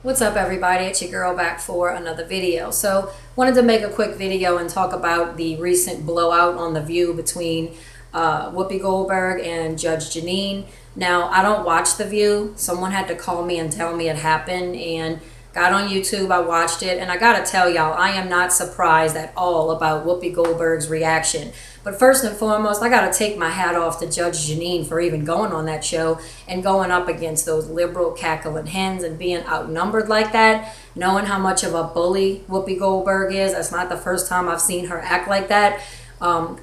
What's up, everybody? It's your girl back for another video. So wanted to make a quick video and talk about the recent blowout on The View between Whoopi Goldberg and Judge Jeanine. Now, I don't watch The View. Someone had to call me and tell me it happened, and got on YouTube, I watched it, and I gotta tell y'all, I am not surprised at all about Whoopi Goldberg's reaction. But first and foremost, I gotta take my hat off to Judge Jeanine for even going on that show and going up against those liberal cackling hens and being outnumbered like that, knowing how much of a bully Whoopi Goldberg is. That's not the first time I've seen her act like that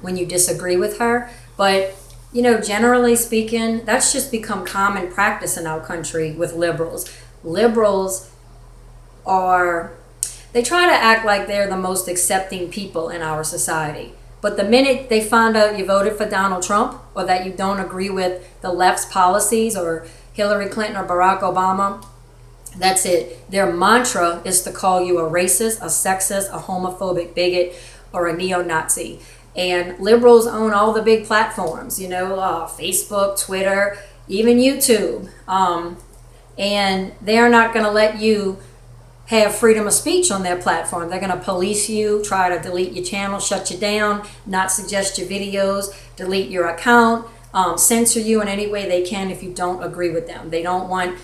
when you disagree with her. But you know, generally speaking, that's just become common practice in our country with liberals. Liberals they try to act like they're the most accepting people in our society. But the minute they find out you voted for Donald Trump, or that you don't agree with the left's policies, or Hillary Clinton or Barack Obama, that's it. Their mantra is to call you a racist, a sexist, a homophobic bigot, or a neo-Nazi. And liberals own all the big platforms, Facebook, Twitter, even YouTube. And they're not going to let you have freedom of speech on their platform. They're going to police you, try to delete your channel, shut you down, not suggest your videos, delete your account, censor you in any way they can if you don't agree with them. They don't want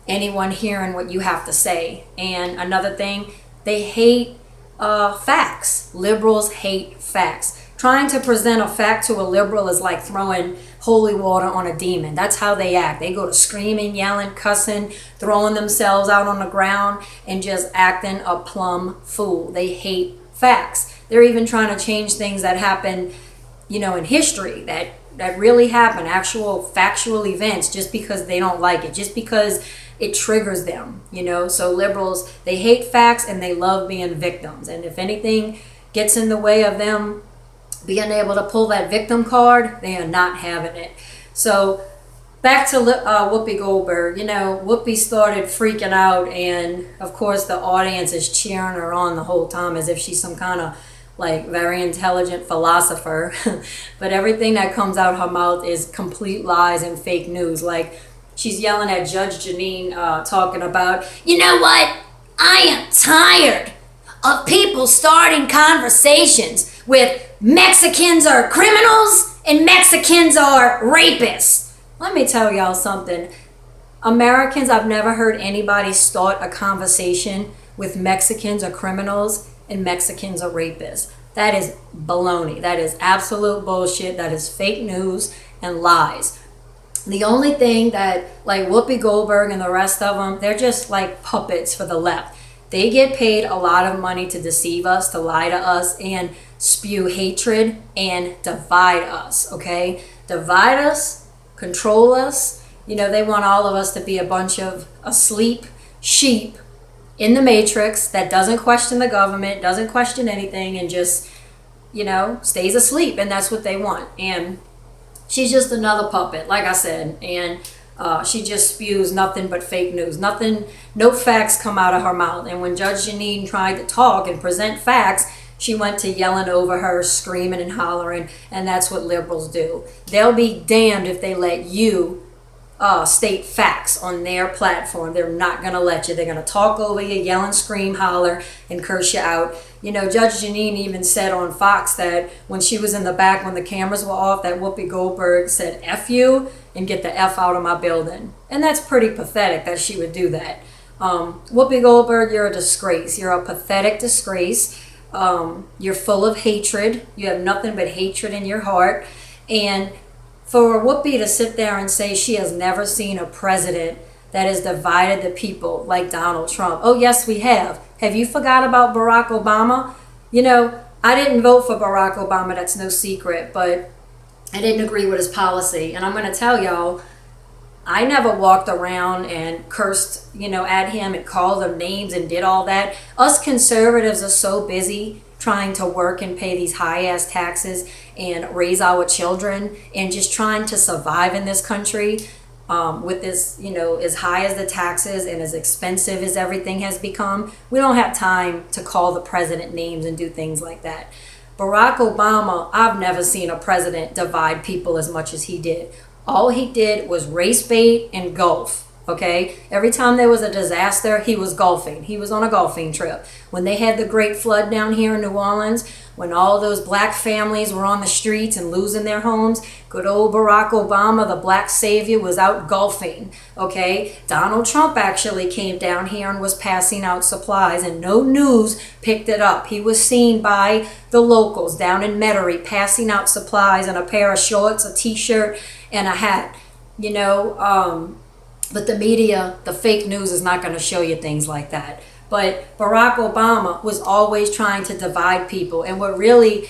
anyone hearing what you have to say. And another thing, they hate facts. Liberals hate facts. Trying to present a fact to a liberal is like throwing holy water on a demon. That's how they act. They go to screaming, yelling, cussing, throwing themselves out on the ground, and just acting a plumb fool. They hate facts. They're even trying to change things that happen, in history, that really happen, actual factual events, just because they don't like it, just because it triggers them, So liberals, they hate facts and they love being victims. And if anything gets in the way of them being able to pull that victim card, they are not having it. So back to Whoopi Goldberg. Whoopi started freaking out, and of course the audience is cheering her on the whole time as if she's some kind of very intelligent philosopher. But everything that comes out her mouth is complete lies and fake news. Like, she's yelling at Judge Jeanine, talking about, you know what? I am tired of people starting conversations with Mexicans are criminals and Mexicans are rapists. Let me tell y'all something. Americans, I've never heard anybody start a conversation with Mexicans are criminals and Mexicans are rapists. That is baloney. That is absolute bullshit. That is fake news and lies. The only thing that, Whoopi Goldberg and the rest of them, they're just like puppets for the left. They get paid a lot of money to deceive us, to lie to us, and spew hatred and divide us, okay? Divide us, control us. They want all of us to be a bunch of asleep sheep in the matrix that doesn't question the government, doesn't question anything, and just, stays asleep. And that's what they want. And she's just another puppet, like I said. And she just spews nothing but fake news. No facts come out of her mouth. And when Judge Jeanine tried to talk and present facts, she went to yelling over her, screaming and hollering, and that's what liberals do. They'll be damned if they let you state facts on their platform. They're not going to let you. They're going to talk over you, yell and scream, holler, and curse you out. Judge Jeanine even said on Fox that when she was in the back, when the cameras were off, that Whoopi Goldberg said, F you, and get the F out of my building. And that's pretty pathetic that she would do that. Whoopi Goldberg, you're a disgrace. You're a pathetic disgrace. You're full of hatred. You have nothing but hatred in your heart. And for Whoopi to sit there and say she has never seen a president that has divided the people like Donald Trump. Oh, yes, we have. Have you forgot about Barack Obama? I didn't vote for Barack Obama. That's no secret. But I didn't agree with his policy. And I'm going to tell y'all, I never walked around and cursed, at him and called him names and did all that. Us conservatives are so busy trying to work and pay these high-ass taxes and raise our children and just trying to survive in this country with this, as high as the taxes and as expensive as everything has become. We don't have time to call the president names and do things like that. Barack Obama, I've never seen a president divide people as much as he did. All he did was race bait and golf. Okay, every time there was a disaster, he was golfing. He was on a golfing trip. When they had the great flood down here in New Orleans, when all those black families were on the streets and losing their homes, good old Barack Obama, the black savior, was out golfing. Okay, Donald Trump actually came down here and was passing out supplies, and no news picked it up. He was seen by the locals down in Metairie passing out supplies and a pair of shorts, a t-shirt, and a hat. You know, but the media, the fake news is not going to show you things like that. But Barack Obama was always trying to divide people. And what really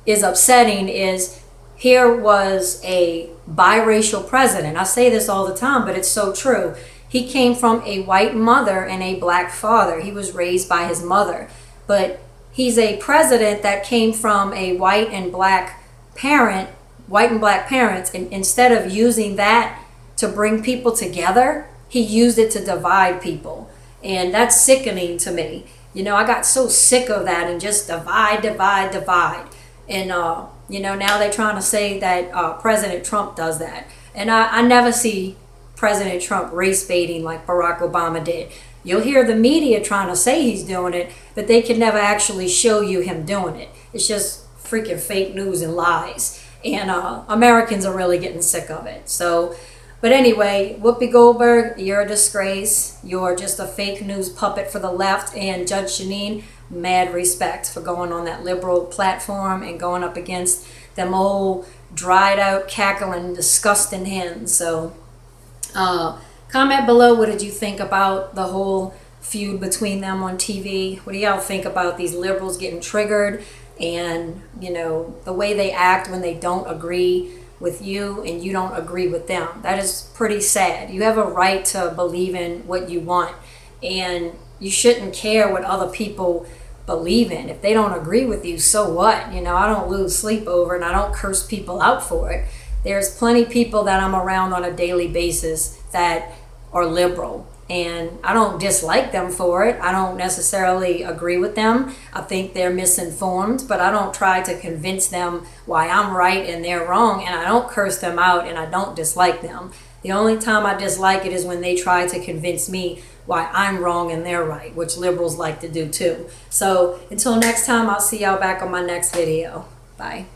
is upsetting is here was a biracial president. I say this all the time, but it's so true. He came from a white mother and a black father. He was raised by his mother. But he's a president that came from a white and black parents. And instead of using that to bring people together, he used it to divide people. And that's sickening to me. You know, I got so sick of that and just divide. And, you know, now they're trying to say that President Trump does that. And I never see President Trump race baiting like Barack Obama did. You'll hear the media trying to say he's doing it, but they can never actually show you him doing it. It's just freaking fake news and lies. And Americans are really getting sick of it. So, but anyway, Whoopi Goldberg, you're a disgrace. You're just a fake news puppet for the left. And Judge Jeanine, mad respect for going on that liberal platform and going up against them old, dried out, cackling, disgusting hens. So comment below, what did you think about the whole feud between them on TV? What do y'all think about these liberals getting triggered and, you know, the way they act when they don't agree with you and you don't agree with them? That is pretty sad. You have a right to believe in what you want, and you shouldn't care what other people believe in. If they don't agree with you, so what? You know, I don't lose sleep over, and I don't curse people out for it. There's plenty of people that I'm around on a daily basis that are liberal, and I don't dislike them for it. I don't necessarily agree with them. I think they're misinformed, but I don't try to convince them why I'm right and they're wrong, and I don't curse them out, and I don't dislike them. The only time I dislike it is when they try to convince me why I'm wrong and they're right, which liberals like to do too. So until next time, I'll see y'all back on my next video. Bye.